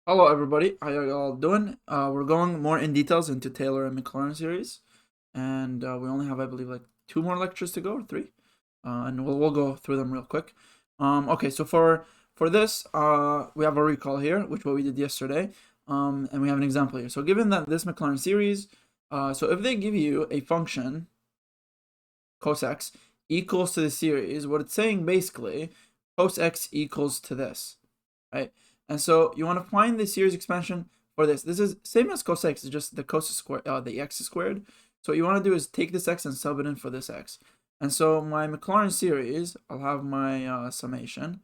Hello everybody, how y'all doing? We're going more in details into Taylor and Maclaurin series, and we only have, I believe, like 2 more lectures to go, or 3, and we'll go through them real quick. Okay, so for this, we have a recall here, which what we did yesterday, and we have an example here. So given that this Maclaurin series, so if they give you a function cos x equals to the series, what it's saying basically, cos x equals to this, right? And so you want to find the series expansion for this. This is same as cos x, it's just the cos is squared, the x is squared. So what you want to do is take this x and sub it in for this x. And so my Maclaurin series, I'll have my summation,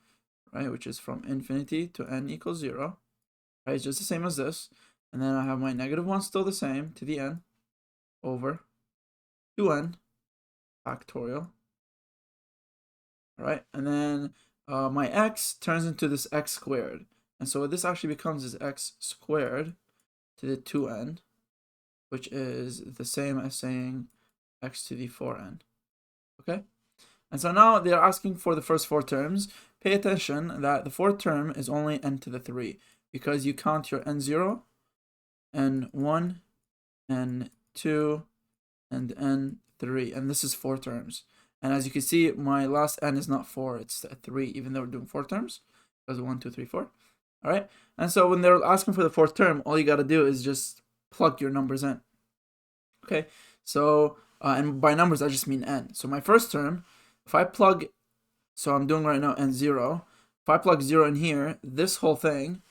right, which is from infinity to n equals 0, right? It's just the same as this. And then I have my -1 still the same to the n over 2n factorial. All right, and then my x turns into this x squared. And so what this actually becomes is x squared to the 2n, which is the same as saying x to the 4n. Okay? And so now they're asking for the first 4 terms. Pay attention that the fourth term is only n to the 3, because you count your n0, n1, n2, and n3. And this is 4 terms. And as you can see, my last n is not 4, it's 3, even though we're doing 4 terms. Because 1, 2, 3, 4. All right, and so when they're asking for the fourth term, all you got to do is just plug your numbers in. Okay, so and by numbers I just mean n. So my first term, if I plug, so I'm doing right now n0. If I plug 0 in here, this whole thing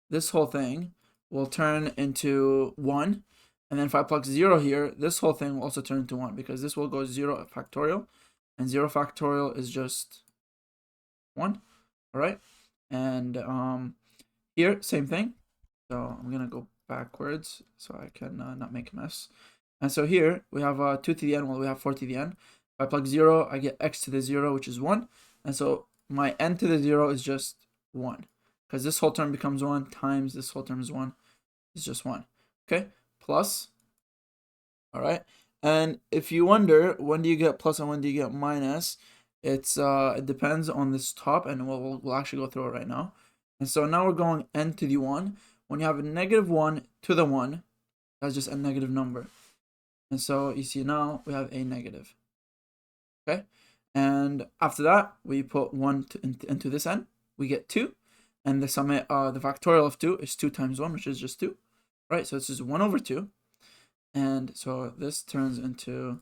will turn into 1. And then if I plug 0 here, this whole thing will also turn into 1, because this will go 0 factorial, and 0 factorial is just 1. All right, and here, same thing. So I'm going to go backwards so I can not make a mess. And so here, we have 2 to the n, well, we have 4 to the n. If I plug 0, I get x to the 0, which is 1. And so my n to the 0 is just 1. Because this whole term becomes 1 times this whole term is 1. It's just 1. Okay? Plus. All right? And if you wonder, when do you get plus and when do you get minus, it depends on this top, and we'll actually go through it right now. And so now we're going n to the 1. When you have a -1 to the 1, that's just a negative number. And so you see now we have a negative. Okay? And after that, we put 1 into this n. We get 2. And the factorial of 2 is 2 times 1, which is just 2. Right? So this is 1 over 2. And so this turns into,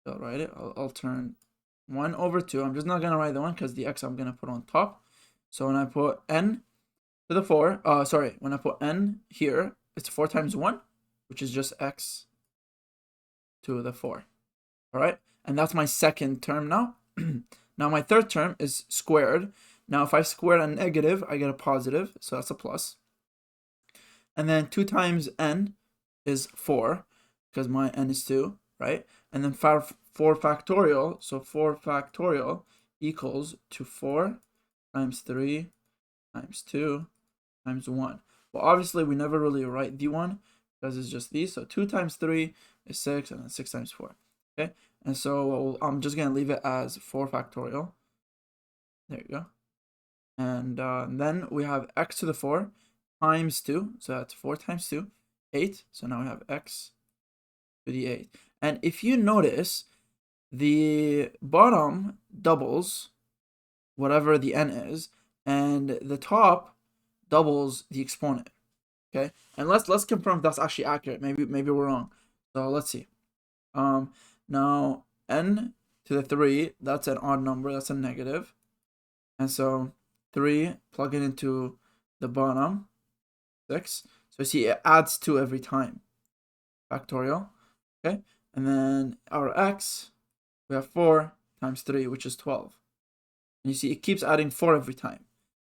I'll write it. I'll turn 1 over 2. I'm just not going to write the 1 because the x I'm going to put on top. So when I put n to the 4, when I put n here, it's 4 times 1, which is just x to the 4. All right, and that's my second term now. Now my third term is squared. Now if I square a negative, I get a positive, so that's a plus. And then 2 times n is 4, because my n is 2, right? And then 4 factorial, so 4 factorial equals to 4 times 3 times 2 times 1. Well, obviously, we never really write the 1 because it's just these. So 2 times 3 is 6, and then 6 times 4. Okay? And so I'm just going to leave it as 4 factorial. There you go. And then we have x to the 4 times 2. So that's 4 times 2, 8. So now we have x to the 8. And if you notice, the bottom doubles whatever the n is, and the top doubles the exponent. Okay, and let's confirm if that's actually accurate. Maybe we're wrong. So let's see. Now n to the 3, that's an odd number, that's a negative. And so 3, plug it into the bottom, 6. So you see it adds 2 every time. Factorial. Okay, and then our x, we have 4 times 3, which is 12. And you see it keeps adding 4 every time.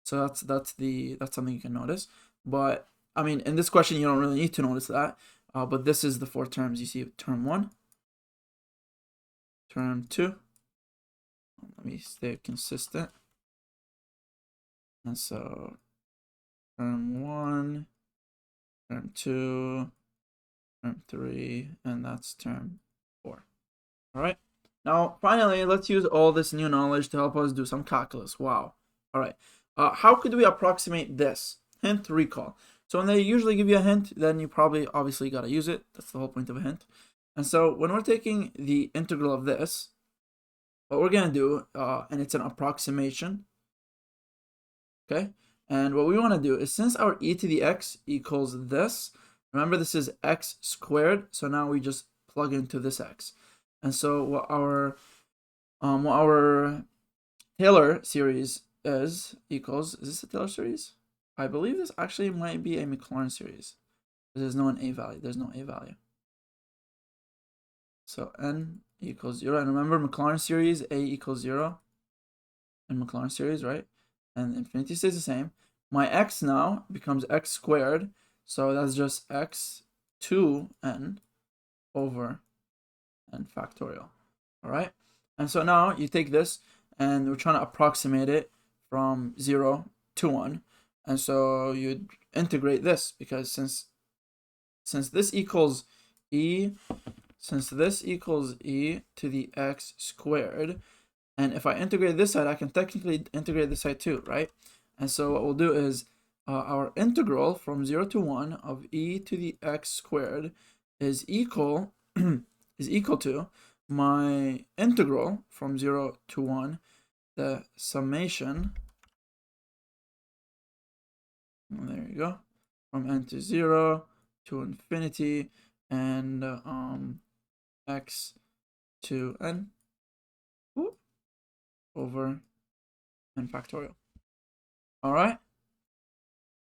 So that's something you can notice. But I mean, in this question you don't really need to notice that. But this is the 4 terms. You see term 1, term 2. Let me stay consistent. And so term 1, term 2, term 3, and that's term 4. All right. Now, finally, let's use all this new knowledge to help us do some calculus. Wow. All right. How could we approximate this? Hint, recall. So when they usually give you a hint, then you probably obviously got to use it. That's the whole point of a hint. And so when we're taking the integral of this, what we're going to do, and it's an approximation, okay? And what we want to do is, since our e to the x equals this, remember this is x squared, so now we just plug into this x. And so what our Taylor series is this a Taylor series? I believe this actually might be a Maclaurin series. There's no a value. There's no a value. So n equals 0. And remember, Maclaurin series, a equals 0 in Maclaurin series, right? And infinity stays the same. My x now becomes x squared. So that's just x 2n over n factorial. All right? And so now you take this, and we're trying to approximate it from 0 to 1. And so you integrate this, because since this equals e to the x squared, and if I integrate this side, I can technically integrate this side too, right? And so what we'll do is our integral from 0 to 1 of e to the x squared is equal to my integral from 0 to 1, the summation, there you go, from n to 0 to infinity, and x to n over n factorial. All right.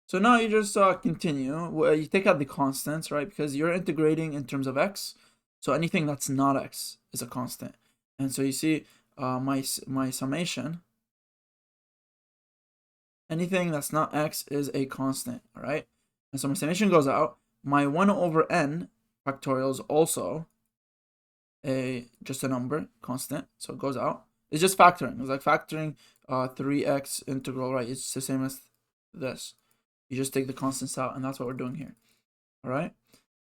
So now you just continue. Well, you take out the constants, right? Because you're integrating in terms of x. So anything that's not x is a constant. And so you see my summation, anything that's not x is a constant, all right? And so my summation goes out. My 1 over n factorial is also just a number, constant, so it goes out. It's just factoring. It's like factoring 3x integral, right? It's the same as this. You just take the constants out, and that's what we're doing here. All right.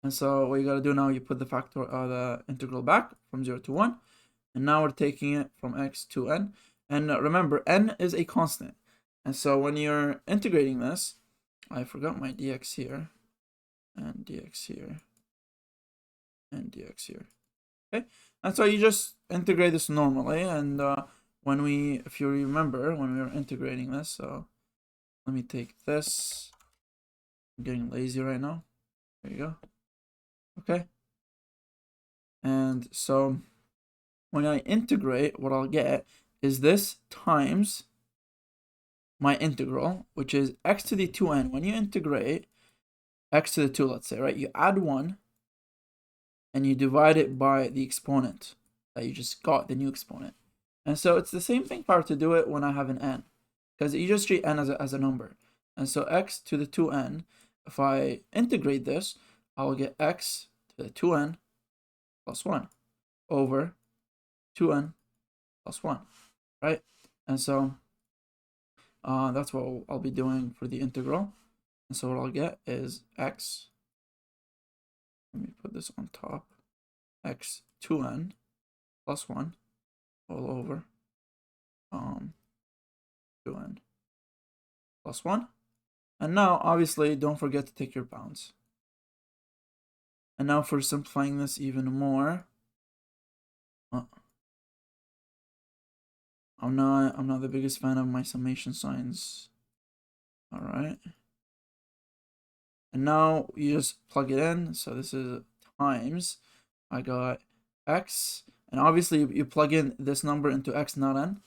And so what you got to do now, you put the integral back from 0 to 1, and now we're taking it from x to n. And remember, n is a constant. And so when you're integrating this, I forgot my dx here, and dx here, and dx here. Okay, and so you just integrate this normally, and if you remember, when we were integrating this, so let me take this. I'm getting lazy right now. There you go. Okay. And so when I integrate, what I'll get is this times my integral, which is x to the 2n. When you integrate x to the 2, let's say, right, you add 1, and you divide it by the exponent that you just got, the new exponent. And so it's the same thing if I were to do it when I have an n, because you just treat n as a number. And so x to the 2n, if I integrate this, I'll get x to the 2n plus 1 over 2n plus 1, right? And so that's what I'll be doing for the integral. And so what I'll get is x, let me put this on top, x 2n plus 1 all over 2n plus 1. And now, obviously, don't forget to take your bounds. And now for simplifying this even more, I'm not the biggest fan of my summation signs. All right. And now you just plug it in. So this is times, I got x, and obviously you plug in this number into x, not n.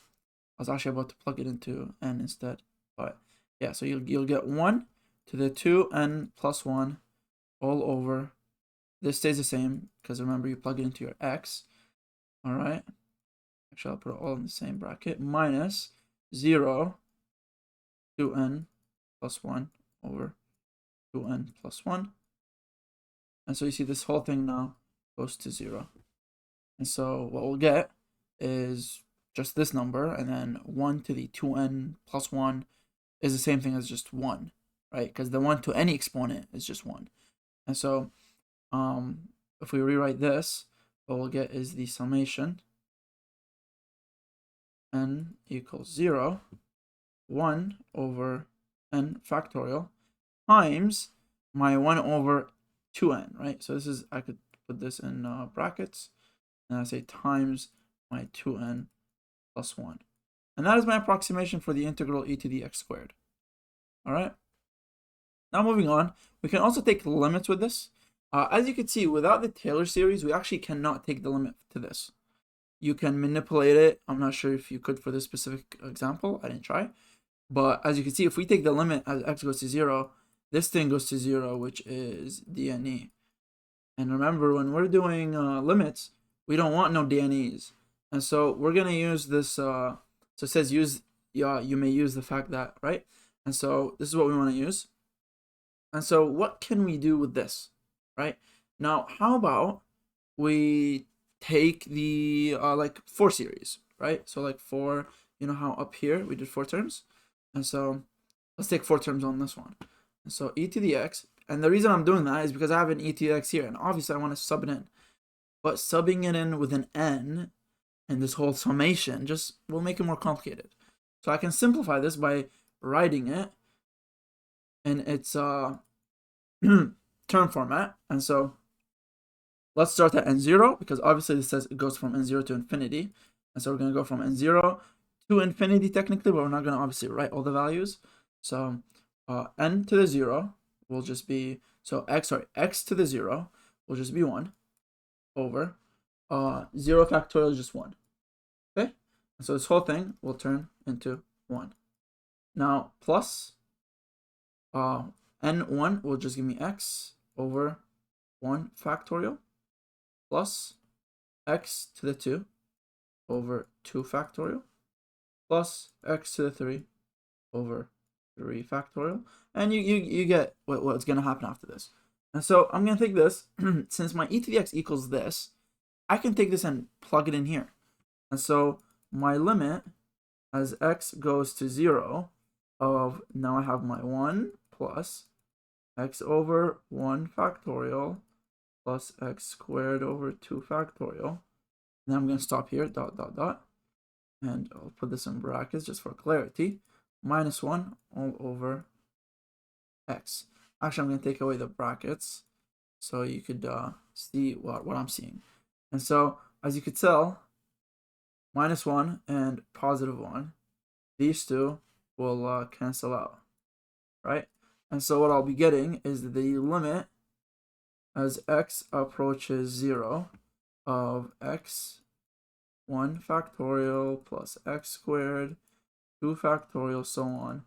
I was actually about to plug it into n instead, but yeah, so you'll get 1 to the 2n plus 1 all over, this stays the same because remember you plug it into your x. All right, actually I'll put it all in the same bracket, minus 0 2n plus 1 over 2n plus 1. And so you see this whole thing now goes to 0. And so what we'll get is just this number, and then 1 to the 2n plus 1 is the same thing as just 1, right? Because the 1 to any exponent is just 1. And so if we rewrite this, what we'll get is the summation n equals 0, 1 over n factorial times my 1 over 2n, right? So this is, I could put this in brackets, and I say times my 2n plus 1. And that is my approximation for the integral e to the x squared. All right. Now moving on, we can also take limits with this. As you can see, without the Taylor series, we actually cannot take the limit to this. You can manipulate it. I'm not sure if you could for this specific example. I didn't try. But as you can see, if we take the limit as x goes to 0, this thing goes to 0, which is dne. And remember, when we're doing limits, we don't want no dne's. And so we're going to use this. So it says use, you may use the fact that, right? And so this is what we want to use. And so what can we do with this, right? Now, how about we take the like 4 series, right? So like 4, you know how up here we did 4 terms? And so let's take 4 terms on this one. And so e to the x, and the reason I'm doing that is because I have an e to the x here, and obviously I want to sub it in. But subbing it in with an n and this whole summation just will make it more complicated. So I can simplify this by writing it in its term format. And so let's start at n0, because obviously this says it goes from n0 to infinity. And so we're going to go from n0 to infinity technically, but we're not going to obviously write all the values. So n to the 0 will just be, so x to the 0 will just be 1 over 0 factorial is just 1. Okay? And so this whole thing will turn into 1. Now plus n1 will just give me x over 1 factorial plus x to the 2 over 2 factorial plus x to the 3 over 3 factorial. And you get what's going to happen after this. And so I'm going to take this, since my e to the x equals this, I can take this and plug it in here. And so my limit as x goes to 0 of, now I have my 1 plus x over 1 factorial plus x squared over 2 factorial. And then I'm going to stop here, dot, dot, dot. And I'll put this in brackets just for clarity. Minus 1 all over x. Actually, I'm going to take away the brackets so you could see what I'm seeing. And so, as you could tell, minus 1 and positive 1, these two will cancel out, right? And so what I'll be getting is the limit as x approaches 0 of x 1 factorial plus x squared 2 factorial, so on,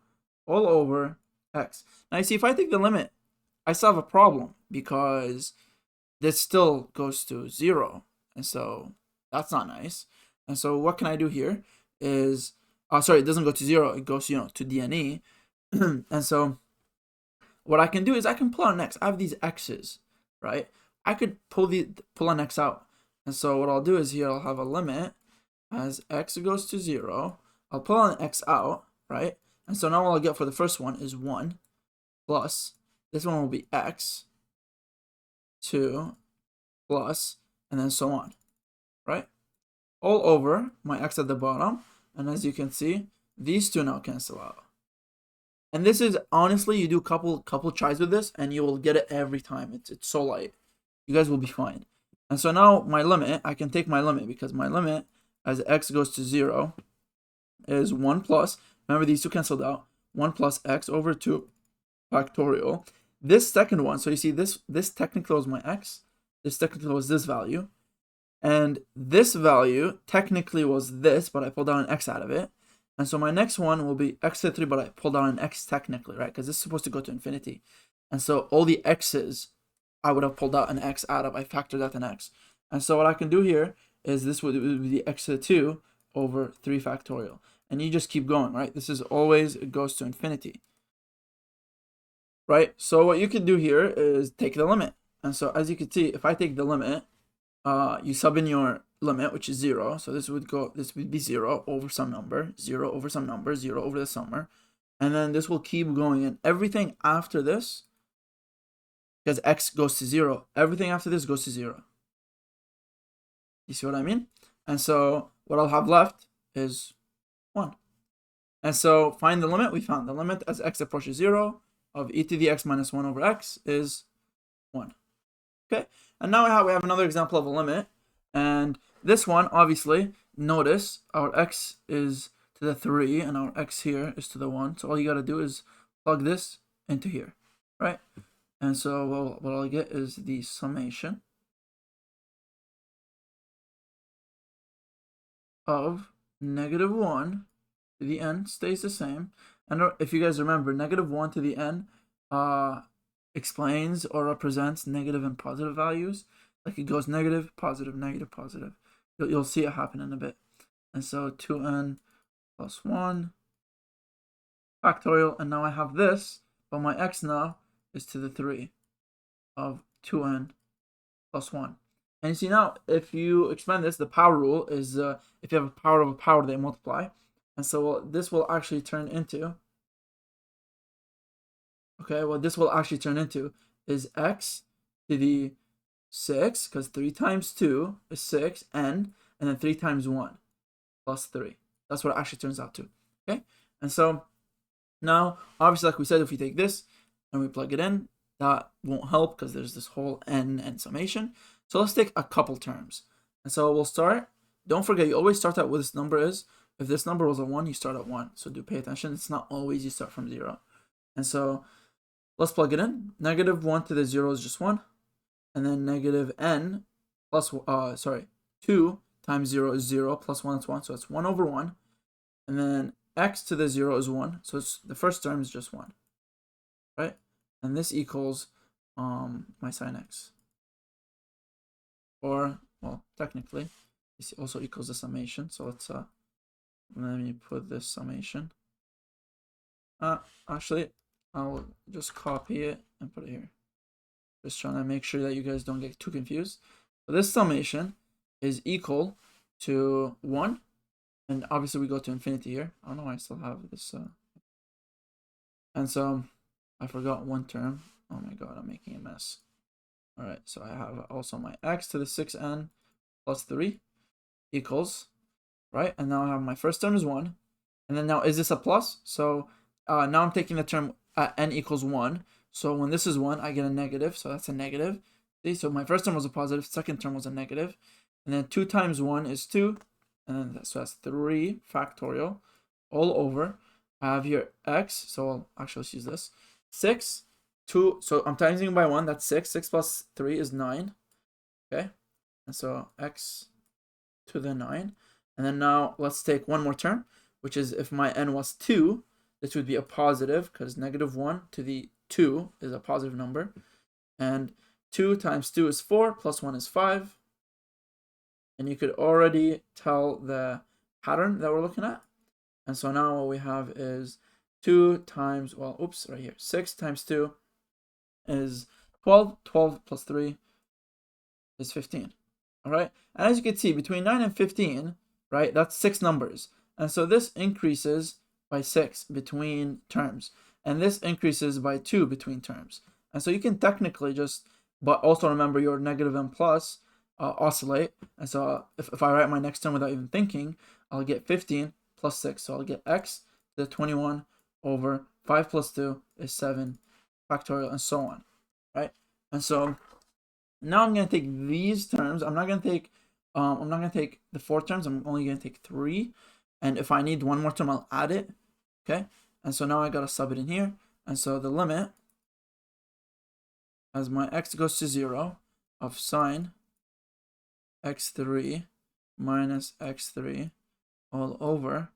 all over x. Now you see, if I take the limit, I still have a problem because this still goes to 0, and so that's not nice. And so what can I do here is, sorry, it doesn't go to 0, it goes, to dne. And so what I can do is I can pull out an x. I have these x's, right? I could pull an x out. And so what I'll do is here I'll have a limit as x goes to 0. I'll pull an x out, right? And so now all I'll get for the first one is 1 plus, this one will be x, 2 plus, and then so on, right? All over my x at the bottom. And as you can see, these two now cancel out. And this is, honestly, you do a couple tries with this and you will get it every time. It's so light. You guys will be fine. And so now my limit, I can take my limit, because my limit as x goes to 0 is 1 plus, remember these two canceled out, 1 plus x over 2 factorial. This second one, so you see this technically was my x, this technically was this value, and this value technically was this, but I pulled out an x out of it. And so my next one will be x to the 3, but I pulled out an x technically, right? Because this is supposed to go to infinity. And so all the x's, I would have pulled out an x out of, I factored out an x. And so what I can do here is this would be the x to the 2 over 3 factorial. And you just keep going, right? This is always, it goes to infinity, right? So what you could do here is take the limit. And so as you can see, if I take the limit, you sub in your limit, which is 0. So this would be 0 over some number, 0 over some number, 0 over the summer. And then this will keep going. And everything after this, because x goes to 0, everything after this goes to 0. You see what I mean? And so what I'll have left is 1. And so find the limit. We found the limit as x approaches 0 of e to the x minus 1 over x is 1. Okay, and now we have another example of a limit, and this one, obviously, notice our x is to the 3 and our x here is to the 1, so all you got to do is plug this into here, right? And so what I'll get is the summation of negative 1 to the n stays the same. And if you guys remember, negative 1 to the n explains or represents negative and positive values. Like it goes negative, positive, negative, positive. You'll see it happen in a bit. And so 2n plus 1 factorial, and now I have this, but my x now is to the 3 of 2n plus 1. And you see now, if you expand this, the power rule is if you have a power of a power, they multiply. And so this will actually turn into, okay, what this will actually turn into is x to the 6, because 3 times 2 is 6, and then 3 times 1 plus 3. That's what it actually turns out to, okay? And so now, obviously, like we said, if we take this and we plug it in, that won't help because there's this whole n and summation. So let's take a couple terms. And so we'll start, don't forget, you always start out where this number is. If this number was a 1, you start at 1. So do pay attention. It's not always you start from 0. And so let's plug it in. Negative 1 to the 0 is just 1. And then negative n plus, 2 times 0 is 0, plus 1 is 1. So it's 1 over 1. And then x to the 0 is 1. So it's, the first term is just 1. Right? And this equals my sine x. Or, well, technically, this also equals the summation. So let's let me put this summation. Actually, I'll just copy it and put it here. Just trying to make sure that you guys don't get too confused. So this summation is equal to 1. And obviously we go to infinity here. I don't know why I still have this. And so I forgot one term. Oh my god, I'm making a mess. Alright, so I have also my x to the 6n plus 3 equals, right? And now I have my first term is 1. And then now, is this a plus? So now I'm taking the term at n equals 1. So when this is 1, I get a negative. So that's a negative. See, so my first term was a positive. Second term was a negative. And then 2 times 1 is 2. And then so that's 3 factorial all over. I have here x. So I'll actually use this. 6. 2, so I'm timesing by 1, that's 6. 6 plus 3 is 9. Okay, and so x to the 9. And then now let's take one more term, which is if my n was 2, this would be a positive, because negative 1 to the 2 is a positive number. And 2 times 2 is 4, plus 1 is 5. And you could already tell the pattern that we're looking at. And so now what we have is 2 times, well, oops, right here, 6 times 2 is 12. 12 plus 3 is 15. All right. And as you can see, between 9 and 15, right, that's 6 numbers. And so this increases by 6 between terms. And this increases by 2 between terms. And so you can technically just, but also remember your negative and plus oscillate. And so if I write my next term without even thinking, I'll get 15 plus 6. So I'll get x to the 21 over 5 plus 2 is 7 factorial, and so on, right? And so now I'm going to take these terms. I'm not going to take the 4 terms. I'm only going to take 3. And if I need one more term, I'll add it. Okay? And so now I got to sub it in here. And so the limit, as my x goes to 0, of sine x3 minus x3 all over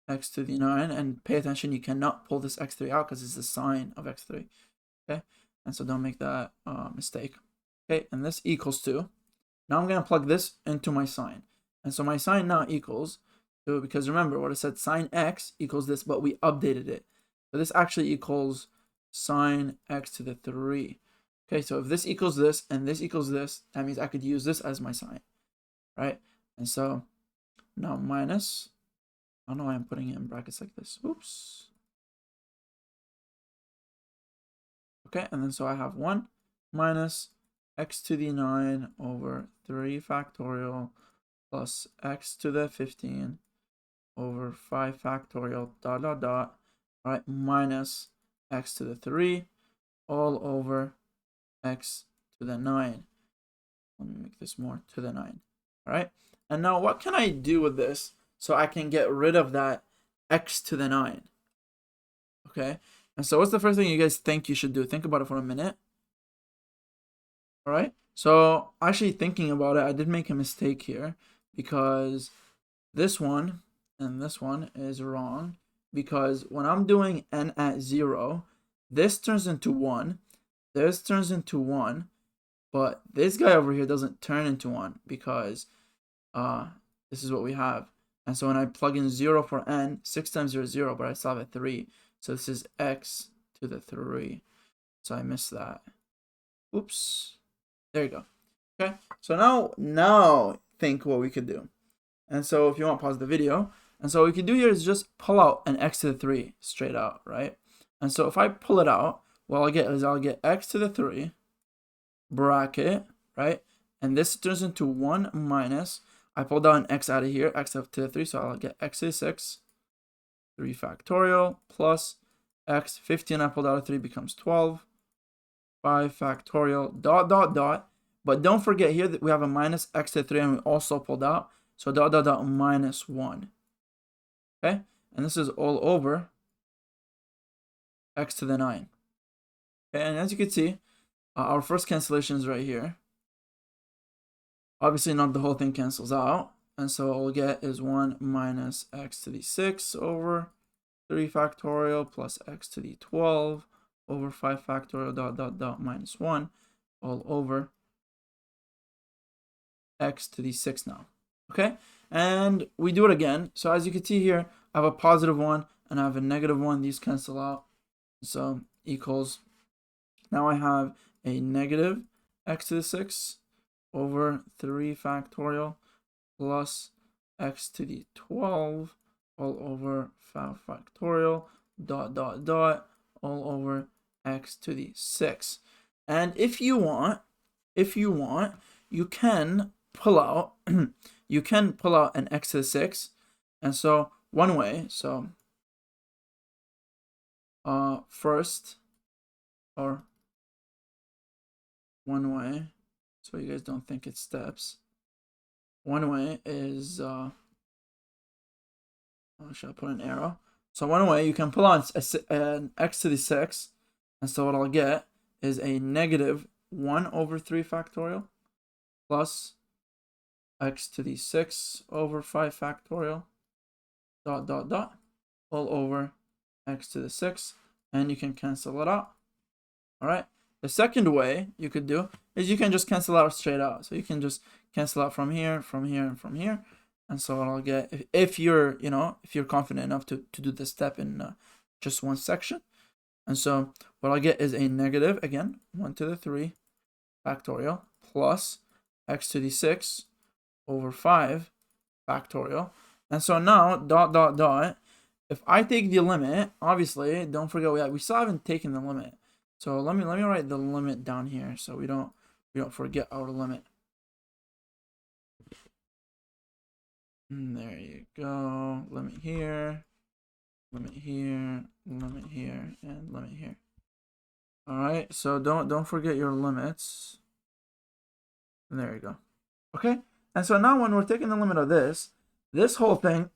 x to the 9, and pay attention, you cannot pull this x3 out because it's the sine of x3. Okay, and so don't make that mistake. Okay, and this equals to, now I'm going to plug this into my sine. And so my sine now equals to, because remember what I said, sine x equals this, but we updated it. So this actually equals sine x to the 3. Okay, so if this equals this and this equals this, that means I could use this as my sine, right? And so now minus, I don't know why I'm putting it in brackets like this. Oops. Okay, and then so I have 1 minus x to the 9 over 3 factorial plus x to the 15 over 5 factorial dot dot dot. All right, minus x to the 3 all over x to the 9. Let me make this more to the 9. All right. And now what can I do with this so I can get rid of that x to the 9? Okay. And so what's the first thing you guys think you should do? Think about it for a minute. All right. So actually thinking about it, I did make a mistake here because this one and this one is wrong, because when I'm doing n at 0, this turns into 1, this turns into 1, but this guy over here doesn't turn into 1 because this is what we have. And so when I plug in 0 for n, 6 times 0 is 0, but I still have a 3. So this is x to the 3. So I missed that. Oops. There you go. Okay. So now think what we could do. And so if you want, pause the video. And so what we can do here is just pull out an x to the 3 straight out, right? And so if I pull it out, what I'll get x to the 3 bracket, right? And this turns into 1 minus, I pulled out an x out of here, x to the 3, so I'll get x to the 6, 3 factorial, plus x, 15 I pulled out of 3 becomes 12, 5 factorial, dot, dot, dot. But don't forget here that we have a minus x to the 3 and we also pulled out. So dot, dot, dot, minus 1. Okay? And this is all over x to the 9. Okay? And as you can see, our first cancellation is right here. Obviously, not the whole thing cancels out. And so what we'll get is 1 minus x to the 6 over 3 factorial plus x to the 12 over 5 factorial dot, dot, dot, minus 1 all over x to the 6 now. Okay? And we do it again. So as you can see here, I have a positive 1 and I have a negative 1. These cancel out. So equals, now I have a negative x to the 6 over 3 factorial plus x to the 12 all over 5 factorial dot, dot, dot, all over x to the 6. And if you want, you can pull out an x to the 6. And so one way, so first, or one way, so you guys don't think it's steps. One way is, should I put an arrow? So one way you can pull out an x to the 6, and so what I'll get is a negative 1 over 3 factorial plus x to the 6 over 5 factorial dot, dot, dot, all over x to the 6, and you can cancel it out. All right. The second way you could do is you can just cancel out straight out. So you can just cancel out from here, from here, and from here. And so what I'll get, if you're confident enough to do this step in just one section. And so what I'll get is a negative, again, 1 to the 3 factorial plus x to the 6 over 5 factorial. And so now, dot, dot, dot, if I take the limit, obviously, don't forget, we still haven't taken the limit. So let me write the limit down here so we don't forget our limit. And there you go. Limit here, limit here, limit here, and limit here. All right. So don't forget your limits. And there you go. Okay. And so now when we're taking the limit of this whole thing,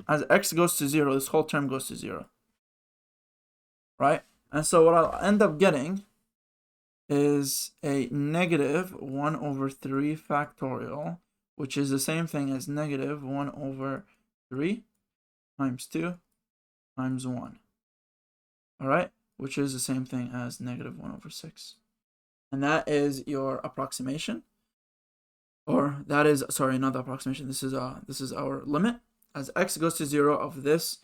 as x goes to 0, this whole term goes to 0. Right? And so what I'll end up getting is a negative 1 over 3 factorial, which is the same thing as negative 1 over 3 times 2 times 1. All right? Which is the same thing as negative 1 over 6. And that is your approximation. Or that is, sorry, not the approximation. This is our limit. As x goes to 0 of this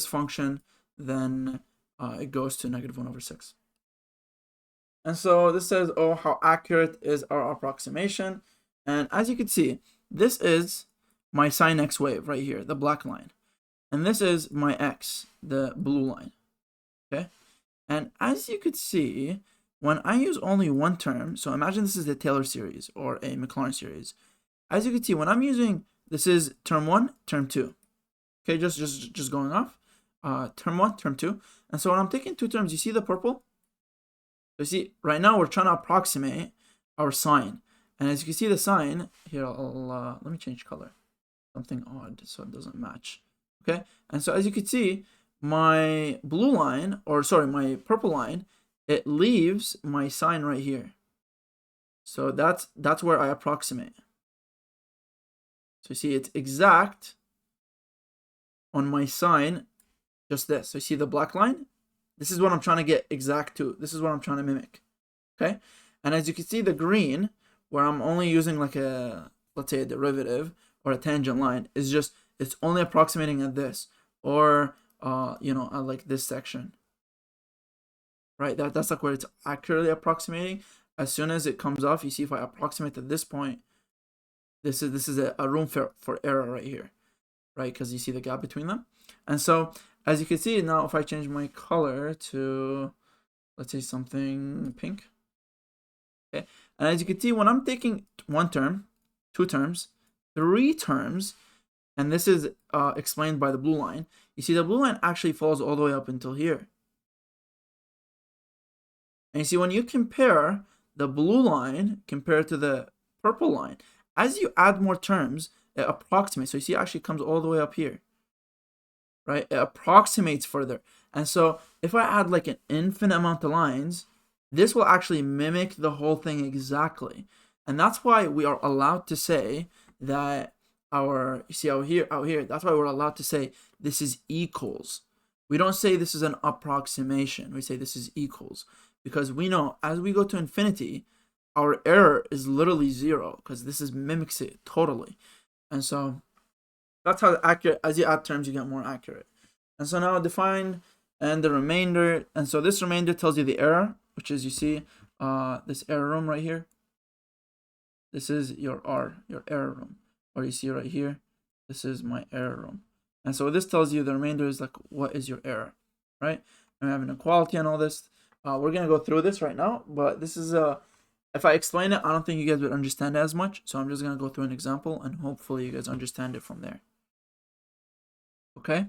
function, then it goes to negative 1 over 6. And so this says, oh, how accurate is our approximation? And as you can see, this is my sine x wave right here, the black line. And this is my x, the blue line. Okay? And as you could see, when I use only one term, so imagine this is the Taylor series or a Maclaurin series. As you can see, when I'm using, this is term 1, term 2. Okay, just going off. Term 1, term 2. And so when I'm taking two terms, you see the purple? You see, right now we're trying to approximate our sign. And as you can see the sign, here, let me change color. Something odd so it doesn't match. Okay, and so as you can see, my blue line, or sorry, my purple line, it leaves my sign right here. So that's where I approximate. So you see it's exact on my sign, just this. So you see the black line? This is what I'm trying to get exact to. This is what I'm trying to mimic. Okay, and as you can see, the green, where I'm only using like a, let's say a derivative or a tangent line, is just, it's only approximating at this, or you know, at like this section, right? That's like where it's accurately approximating. As soon as it comes off, you see if I approximate at this point, this is a room for error right here, right? Because you see the gap between them. And so as you can see now, if I change my color to, let's say something pink, okay, and as you can see, when I'm taking one term, two terms, three terms, and this is explained by the blue line, you see the blue line actually falls all the way up until here. And you see, when you compare the blue line compared to the purple line, as you add more terms, it approximates. So you see, it actually comes all the way up here, right? It approximates further. And so if I add like an infinite amount of lines, this will actually mimic the whole thing exactly. And that's why we are allowed to say that our, you see out here, that's why we're allowed to say this is equals. We don't say this is an approximation. We say this is equals, because we know as we go to infinity, our error is literally zero, because this is mimics it totally. And so that's how accurate, as you add terms, you get more accurate. And so now define and the remainder. And so this remainder tells you the error, which is, you see this error room right here. This is your R, your error room. Or you see right here, this is my error room. And so this tells you the remainder is like, what is your error, right? And we have inequality and all this. We're going to go through this right now, but this is if I explain it, I don't think you guys would understand it as much. So I'm just going to go through an example and hopefully you guys understand it from there. Okay,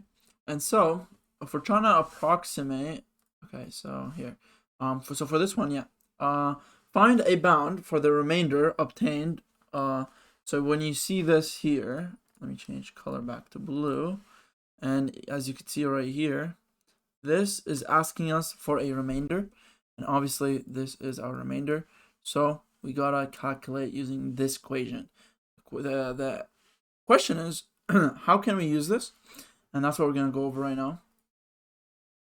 and so if we're trying to approximate, okay, so here, so for this one, yeah, find a bound for the remainder obtained. So when you see this here, let me change color back to blue, and as you can see right here, this is asking us for a remainder, and obviously this is our remainder. So we gotta calculate using this equation. The question is, how can we use this? And that's what we're going to go over right now.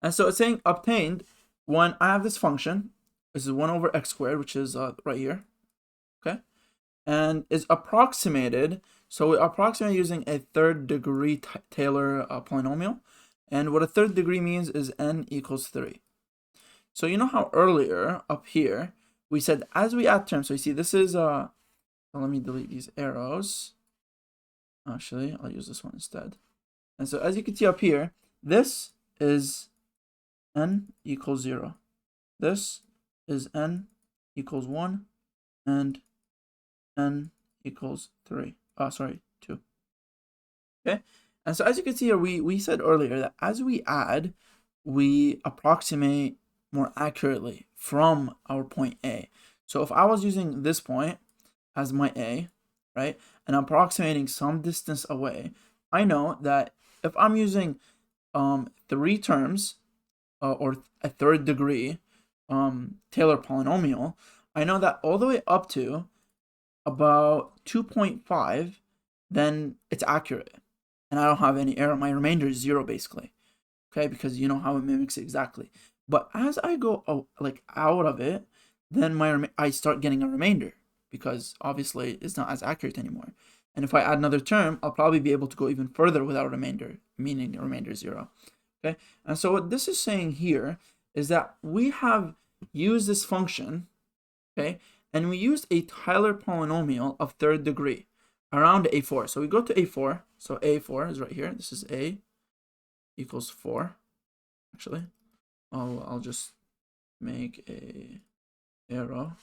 And so it's saying obtained when I have this function. This is 1 over x squared, which is right here. Okay. And is approximated. So we approximate using a third degree Taylor polynomial. And what a third degree means is n equals 3. So you know how earlier up here we said as we add terms. So you see this is, let me delete these arrows. Actually, I'll use this one instead. And so as you can see up here, this is n equals 0. This is n equals 1, and n equals 3. 2. Okay? And so as you can see here, we said earlier that as we add, we approximate more accurately from our point A. So if I was using this point as my A, right, and approximating some distance away, I know that if I'm using 3 terms or a third degree Taylor polynomial, I know that all the way up to about 2.5, then it's accurate. And I don't have any error. My remainder is 0 basically. Okay, because you know how it mimics it exactly. But as I go out of it, then I start getting a remainder, because obviously it's not as accurate anymore. And if I add another term, I'll probably be able to go even further without a remainder, meaning a remainder 0. Okay, and so what this is saying here is that we have used this function, okay, and we used a Taylor polynomial of third degree around A4. So we go to A4. So A4 is right here. This is A equals 4. Actually, I'll just make a arrow.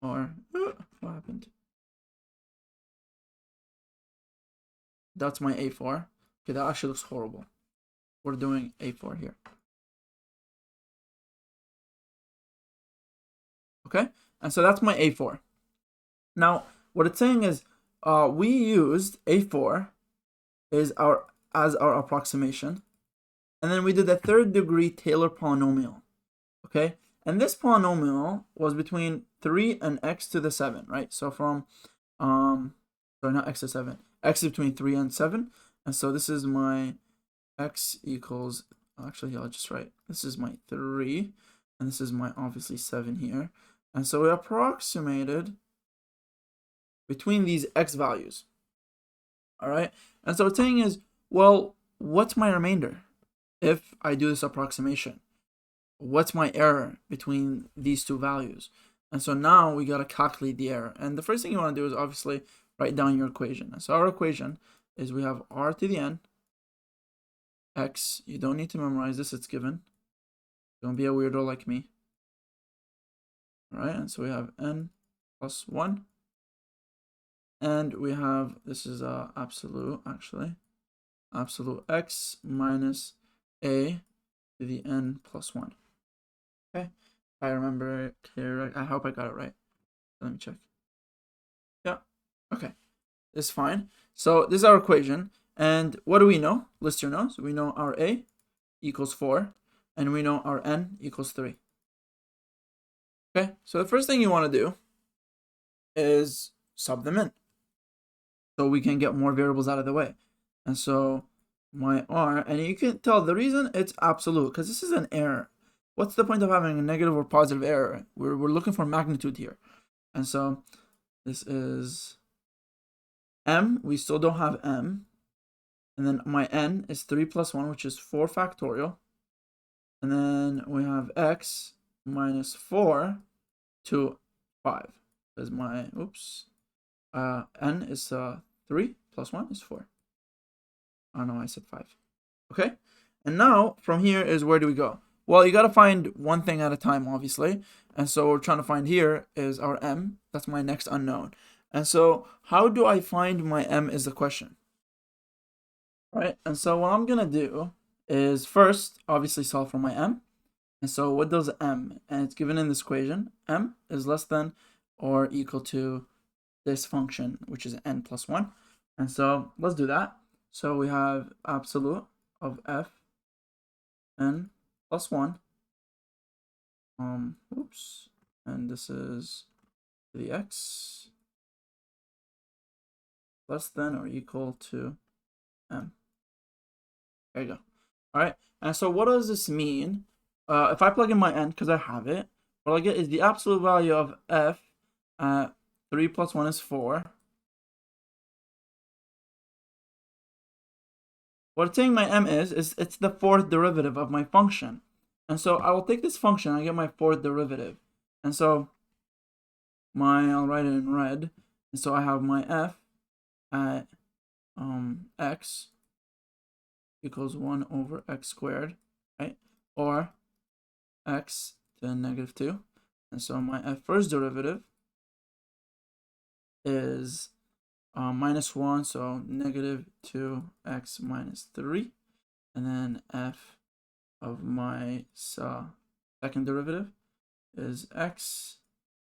Or what happened? That's my A4. Okay, that actually looks horrible. we're doing A4 here. Okay, and so that's my A4. Now, what it's saying is we used A4 as our approximation, and then we did a third degree Taylor polynomial. Okay, and this polynomial was between 3 and x to the 7, right? So from sorry, not x to 7, x is between 3 and 7, and so this is my x equals, actually I'll just write, this is my 3, and this is my obviously 7 here, and so we approximated between these x values. All right, and so what's saying is, well, what's my remainder if I do this approximation? What's my error between these two values? And so now we got to calculate the error. And the first thing you want to do is obviously write down your equation. And so our equation is we have r to the n x. You don't need to memorize this, it's given. Don't be a weirdo like me. All right, and so we have n plus 1. And we have, this is absolute, actually. Absolute x minus a to the n plus 1. Okay, I remember it here. I hope I got it right. Let me check. Yeah, okay, it's fine. So this is our equation, and what do we know? List your notes. We know our a equals 4, and we know our n equals 3. Okay, so the first thing you want to do is sub them in, so we can get more variables out of the way. And so my r, and you can tell the reason it's absolute, because this is an error. What's the point of having a negative or positive error? We're looking for magnitude here. And so this is m. We still don't have m. And then my n is 3 plus 1, which is 4 factorial. And then we have x minus 4 to 5. Is my, oops. N is 3 plus 1 is 4. Oh no, I said 5. Okay? And now, from here is where do we go? Well, you got to find one thing at a time, obviously. And so what we're trying to find here is our m. That's my next unknown. And so how do I find my m is the question. Right? And so what I'm going to do is first, obviously, solve for my m. And so what does m? And it's given in this equation. M is less than or equal to this function, which is n plus 1. And so let's do that. So we have absolute of f n plus 1. Oops. And this is the x less than or equal to m. There you go. All right. And so what does this mean? If I plug in my n, because I have it, what I get is the absolute value of f at 3 plus 1 is 4. What it's saying my m is it's the fourth derivative of my function. And so I will take this function, I get my fourth derivative. And so I'll write it in red. And so I have my f at x equals 1 over x squared, right? Or x to negative 2. And so my f first derivative is minus 1, so negative 2x minus 3. And then f of my second derivative is x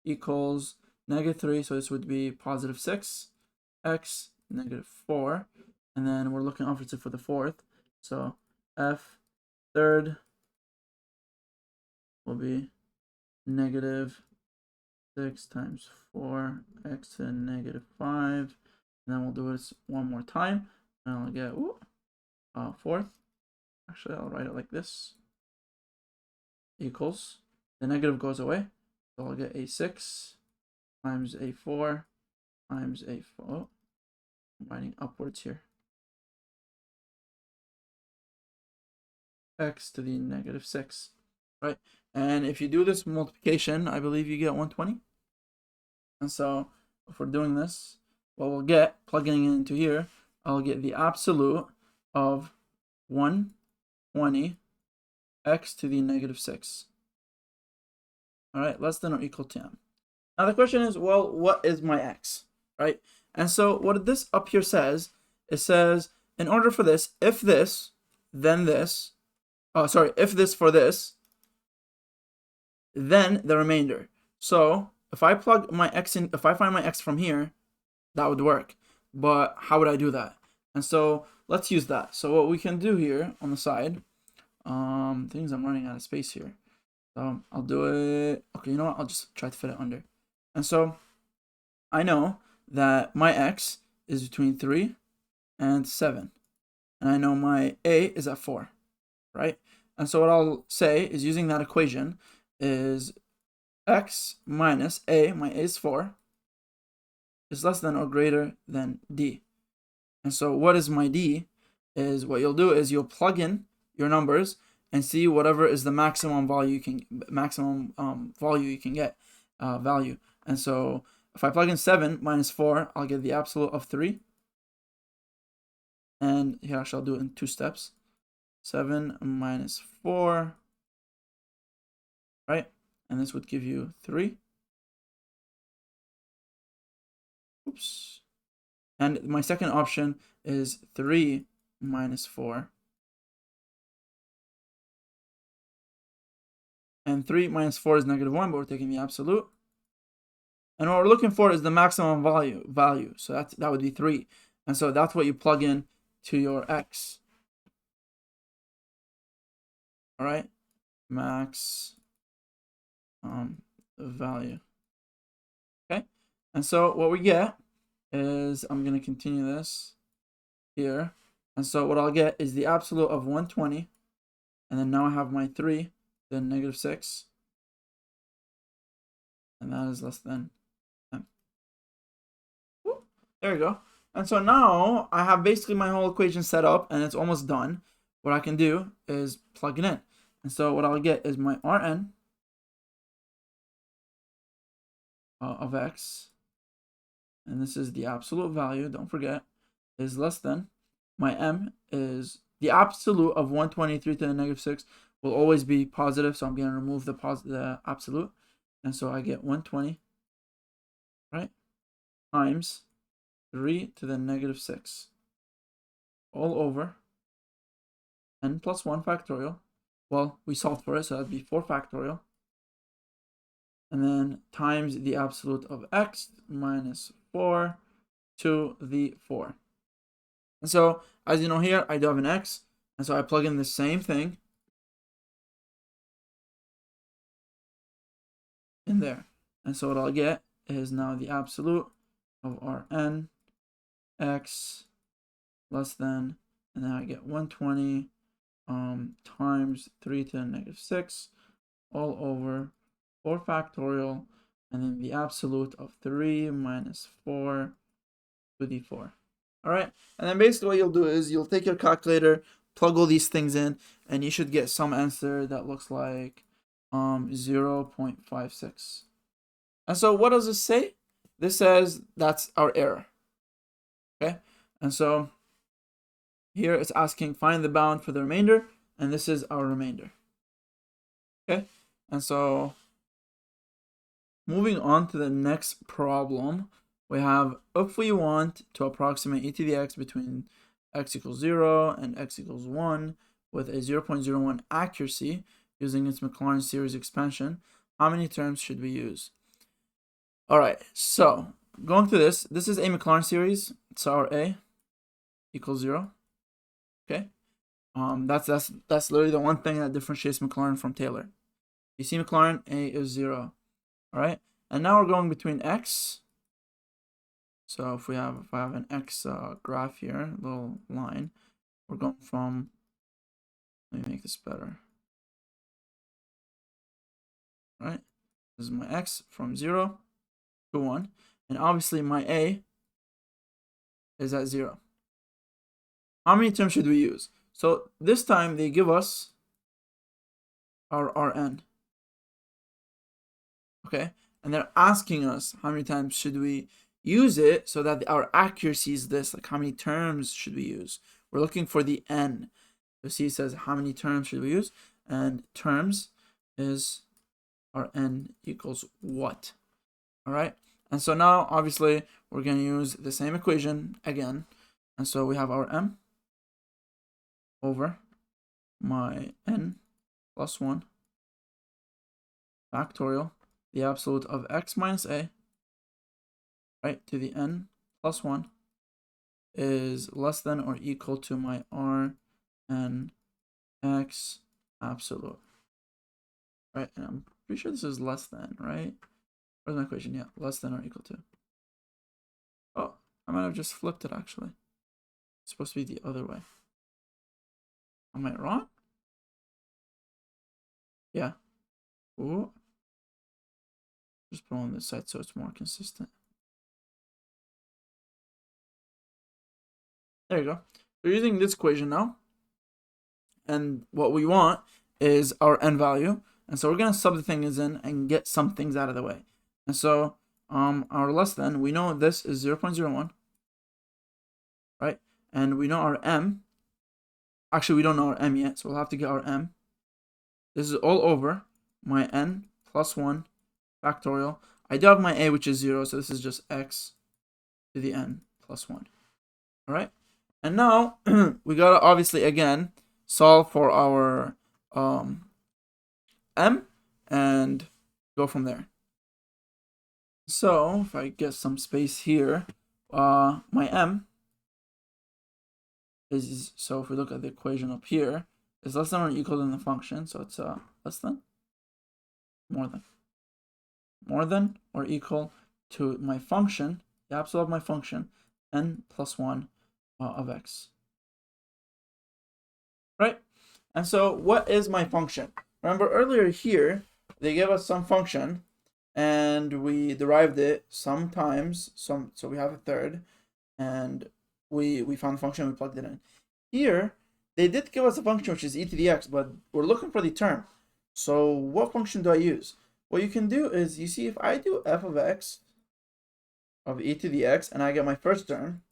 equals negative 3, so this would be positive 6, x negative 4. And then we're looking obviously for the fourth. So f third will be negative 6 times 4, x to negative 5. And then we'll do this one more time. And I'll get fourth. Actually, I'll write it like this. Equals. The negative goes away. So I'll get a6 times a4 times a4. Oh, I'm writing upwards here. X to the negative 6. Right? And if you do this multiplication, I believe you get 120. And so if we're doing this, what we'll get, plugging it into here, I'll get the absolute of 120 x to the negative 6. All right, less than or equal to m. Now the question is, well, what is my x, right? And so what this up here says, it says, in order for this, if this, then this. Oh, sorry, if this for this, then the remainder. So if I plug my x in, if I find my x from here, that would work. But how would I do that? And so let's use that. So what we can do here on the side, things I'm running out of space here. So I'll do it. Okay, you know what? I'll just try to fit it under. And so I know that my x is between 3 and 7. And I know my a is at 4, right? And so what I'll say is, using that equation, is x minus a, my a is 4, is less than or greater than d. And so what is my d? Is what you'll do is you'll plug in your numbers and see whatever is the maximum value you can get value. And so if I plug in 7 minus 4, I'll get the absolute of 3. And here I shall do it in 2 steps. 7 minus 4, right? And this would give you 3. Oops. And my second option is 3 minus 4. And 3 minus 4 is -1, but we're taking the absolute. And what we're looking for is the maximum value. So that would be 3. And so that's what you plug in to your x. All right, max value. Okay, and so what we get is, I'm going to continue this here. And so what I'll get is the absolute of 120. And then now I have my 3, then -6. And that is less than 10. Woo, there we go. And so now I have basically my whole equation set up, and it's almost done. What I can do is plug it in. And so what I'll get is my Rn of x, and this is the absolute value, don't forget, is less than, my m is the absolute of 123 to the -6 will always be positive, so I'm going to remove the absolute. And so I get 120, right, times 3 to the -6 all over n plus 1 factorial. Well, we solved for it, so that'd be 4 factorial. And then times the absolute of x minus 4 to the 4. And so, as you know here, I do have an x. And so I plug in the same thing in there. And so what I'll get is now the absolute of Rn x less than, and then I get 120 times 3 to the -6 all over 4 factorial, and then the absolute of 3 minus 4 to the 4. All right, and then basically what you'll do is you'll take your calculator, plug all these things in, and you should get some answer that looks like 0.56. And so what does this say? This says that's our error. Okay, and so here it's asking find the bound for the remainder, and this is our remainder. Okay, and so moving on to the next problem, we have, if we want to approximate e to the x between x equals 0 and x equals 1 with a 0.01 accuracy using its Maclaurin series expansion, how many terms should we use? All right, so going through this is a Maclaurin series. So our a equals 0. Okay, that's literally the one thing that differentiates Maclaurin from Taylor. You see Maclaurin, a is 0. All right, and now we're going between x. So if I have an x graph here, little line, we're going from, let me make this better. All right, this is my x from 0 to 1, and obviously my a is at 0. How many terms should we use? So this time they give us our Rn. Okay, and they're asking us how many times should we use it, so that our accuracy is this, like how many terms should we use. We're looking for the n. So see, it says how many terms should we use, and terms is our n equals what. All right, and so now obviously we're going to use the same equation again, and so we have our m over my n plus 1 factorial, the absolute of x minus a, right, to the n plus 1 is less than or equal to my r n x absolute. Right, and I'm pretty sure this is less than, right? Where's my equation? Yeah, less than or equal to. Oh, I might have just flipped it actually. It's supposed to be the other way. Am I wrong? Yeah. Ooh. Just put on this side so it's more consistent. There you go. We're using this equation now. And what we want is our n value. And so we're going to sub the things in and get some things out of the way. And so our less than, we know this is 0.01. Right? And we know our m. Actually, we don't know our m yet, so we'll have to get our m. This is all over my n plus 1 factorial. I do have my a, which is 0, so this is just x to the n plus 1. All right? And now we got to obviously, again, solve for our m and go from there. So if I get some space here, my m is, so if we look at the equation up here, is less than or equal than the function. So it's less than, more than or equal to my function, the absolute of my function, n plus 1 of x. Right? And so what is my function? Remember earlier here, they gave us some function and we derived it sometimes, so we have a third, and we found the function and we plugged it in. Here, they did give us a function which is e to the x, but we're looking for the term. So what function do I use? What you can do is, you see, if I do f of x of e to the x and I get my first term,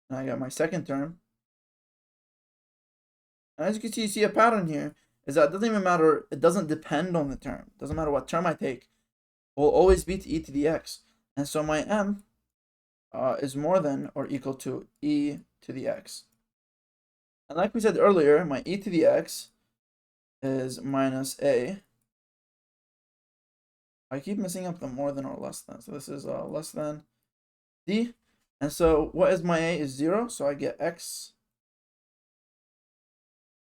and I got my second term, and as you can see, you see a pattern here, is that it doesn't even matter, it doesn't depend on the term. It doesn't matter what term I take, it will always be to e to the x. And so my m is more than or equal to e to the x. And like we said earlier, my e to the x is minus a. I keep messing up the more than or less than. So this is less than d. And so what is my a is 0. So I get x.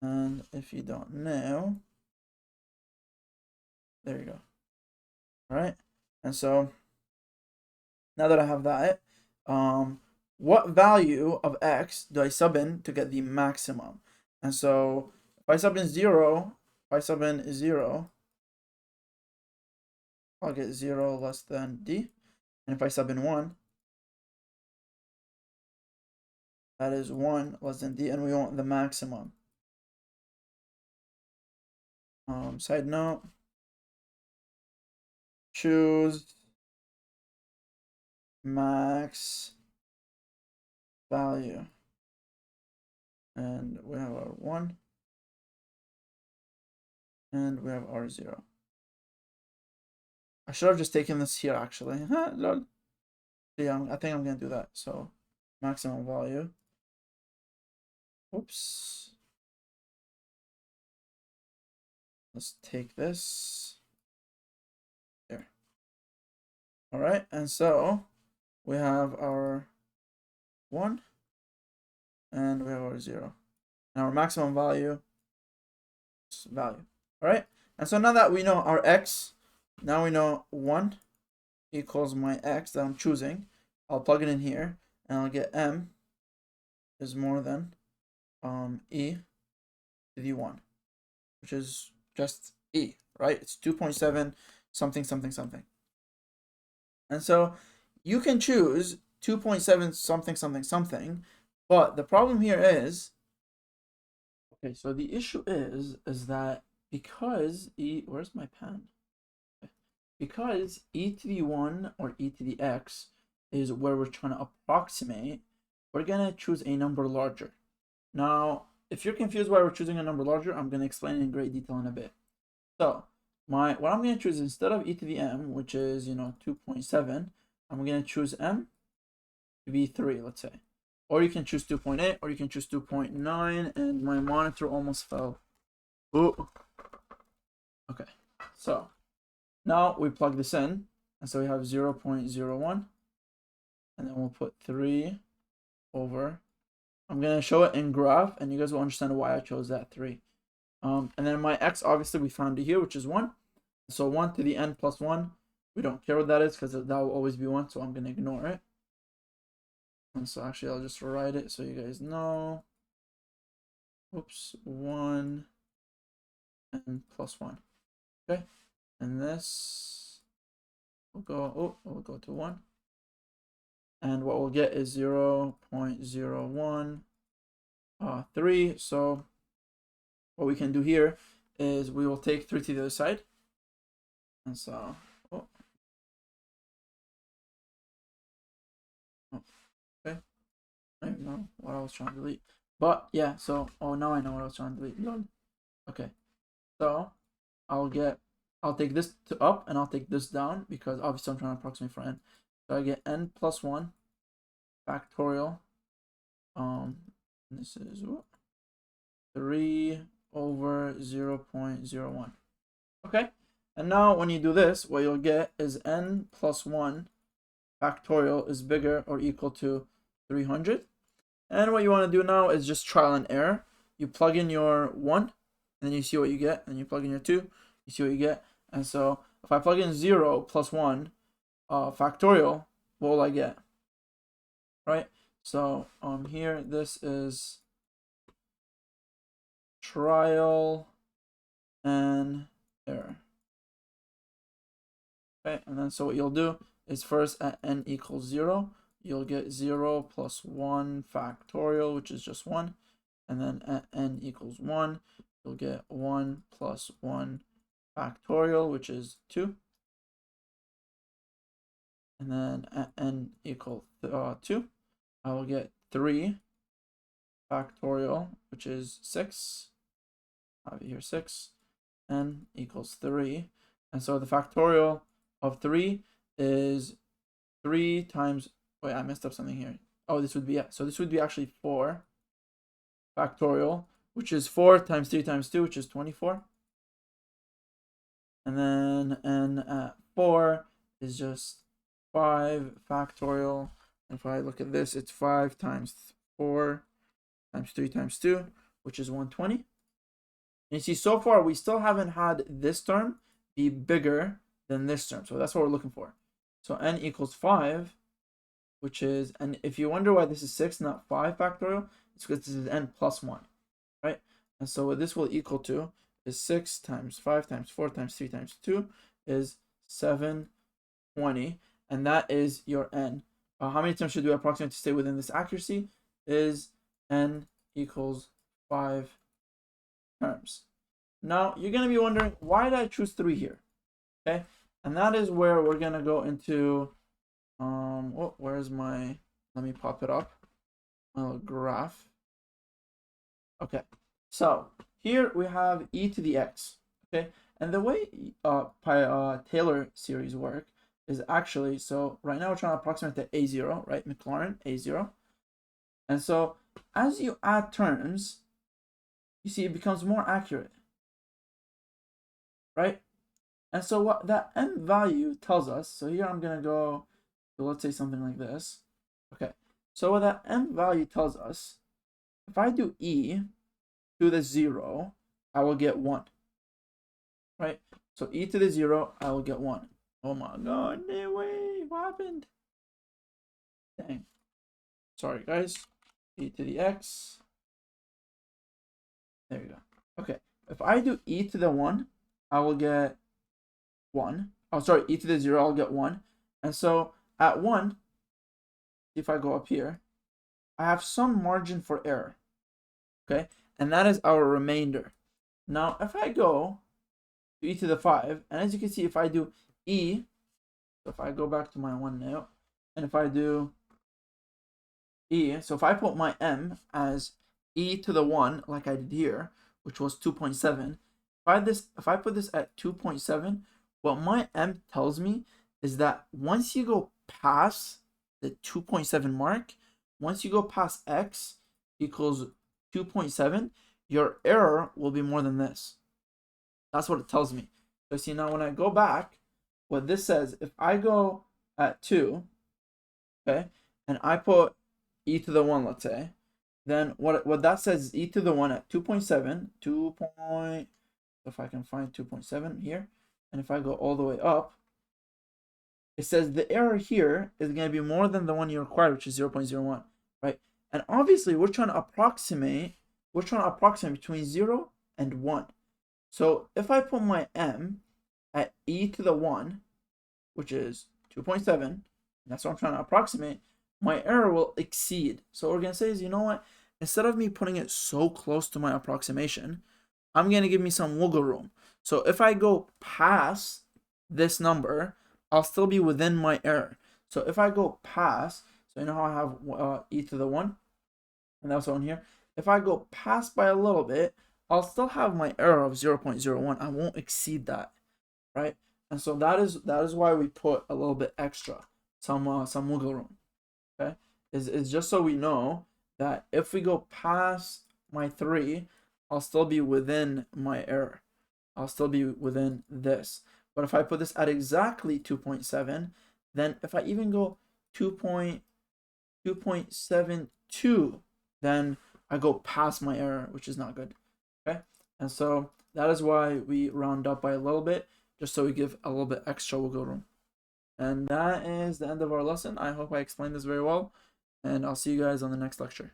And if you don't know, there you go. All right. And so now that I have that, what value of x do I sub in to get the maximum? And so if I sub in 0, I'll get 0 less than d. And if I sub in 1, that is 1 less than d, and we want the maximum. Side note, choose max value. And we have our 1. And we have our 0. I should have just taken this here, actually. Lol. Yeah, I think I'm going to do that. So, maximum value. Oops. Let's take this. There. All right. And so, we have our 1. And we have our 0. And our maximum value is value. All right. And so now that we know our x, now we know 1 equals my x that I'm choosing. I'll plug it in here, and I'll get m is more than e to the 1, which is just e, right? It's 2.7 something something something. And so you can choose 2.7 something something something, but the problem here is, okay, so the issue is that because e, where's my pen? Because e to the 1 or e to the x is where we're trying to approximate, we're going to choose a number larger. Now, if you're confused why we're choosing a number larger, I'm going to explain it in great detail in a bit. So, what I'm going to choose, instead of e to the m, which is, 2.7, I'm going to choose m to be 3, let's say. or you can choose 2.8, or you can choose 2.9, and my monitor almost fell. Ooh. Okay, so now we plug this in, and so we have 0.01, and then we'll put 3 over. I'm gonna show it in graph, and you guys will understand why I chose that 3. And then my x, obviously we found it here, which is 1. So 1 to the n plus 1, we don't care what that is because that will always be 1, so I'm gonna ignore it. And so actually I'll just write it so you guys know. Oops, 1 and plus 1. Okay, and this will go, we'll go to 1. And what we'll get is 0.013. So what we can do here is we will take 3 to the other side. And so, okay. I don't know what I was trying to delete. But yeah, so, now I know what I was trying to delete. Okay, so I'll take this to up and I'll take this down because obviously I'm trying to approximate for n. So I get n plus 1 factorial. This is 3 over 0.01. Okay, and now when you do this, what you'll get is n plus 1 factorial is bigger or equal to 300. And what you want to do now is just trial and error. You plug in your 1, and then you see what you get. And you plug in your 2, you see what you get. And so if I plug in 0 plus 1 factorial, what will I get? Right? So here, this is trial and error. Okay, and then so what you'll do is first at n equals 0, you'll get 0 plus 1 factorial, which is just 1. And then at n equals 1, you'll get 1 plus 1 factorial, which is 2. And then at n equals 2, I will get 3 factorial, which is 6. I have it here 6. N equals 3. And so the factorial of 3 is 3 times, wait, I messed up something here. Oh, this would be, yeah. So this would be actually 4 factorial, which is 4 times 3 times 2, which is 24. And then n at 4 is just 5 factorial. And if I look at this, it's 5 times 4 times 3 times 2, which is 120. And you see, so far, we still haven't had this term be bigger than this term. So that's what we're looking for. So n equals 5, which is, and if you wonder why this is 6, not 5 factorial, it's because this is n plus 1, right? And so what this will equal to is 6 times 5 times 4 times 3 times 2 is 720. And that is your n. How many times should we approximate to stay within this accuracy? Is n equals 5 terms. Now, you're going to be wondering, why did I choose 3 here? Okay, and that is where we're going to go into, where's my, let me pop it up, my little graph. Okay, so here we have e to the x, okay, and the way Taylor series work is actually, so right now we're trying to approximate to A0, right, Maclaurin, A0, and so as you add terms, you see it becomes more accurate, right? And so what that m value tells us, so here I'm going to go, so let's say something like this. Okay, so what that m value tells us, if I do e to the 0, I will get 1, right? So e to the 0, I will get 1. Oh my god, no way, what happened? Dang. Sorry guys, e to the x. There you go. Okay, if I do e to the 1, I will get 1. Oh, sorry, e to the 0, I'll get 1. And so at 1, if I go up here, I have some margin for error. Okay, and that is our remainder. Now, if I go to e to the 5, and as you can see, if I do e, so if I go back to my 1 now, and if I do e, so if I put my m as e to the 1, like I did here, which was 2.7, if I put this at 2.7, what my m tells me is that once you go past the 2.7 mark, once you go past x equals 2.7, your error will be more than this. That's what it tells me. So see, now when I go back, what this says, if I go at 2, okay, and I put e to the 1, let's say, then what that says is e to the 1 at 2.7, if I can find 2.7 here, and if I go all the way up, it says the error here is going to be more than the one you required, which is 0.01, right? And obviously, we're trying to approximate between 0 and 1. So if I put my m at e to the 1, which is 2.7, and that's what I'm trying to approximate, my error will exceed. So what we're going to say is, you know what? Instead of me putting it so close to my approximation, I'm going to give me some wiggle room. So if I go past this number, I'll still be within my error. So if I go past, so you know how I have e to the 1, and that's on here. If I go past by a little bit, I'll still have my error of 0.01. I won't exceed that, right? And so that is why we put a little bit extra, some wiggle room. Okay, is just so we know that if we go past my 3, I'll still be within my error. I'll still be within this. But if I put this at exactly 2.7, then if I even go 2.72, then I go past my error, which is not good. Okay, and so that is why we round up by a little bit, just so we give a little bit extra wiggle room. And that is the end of our lesson. I hope I explained this very well, and I'll see you guys on the next lecture.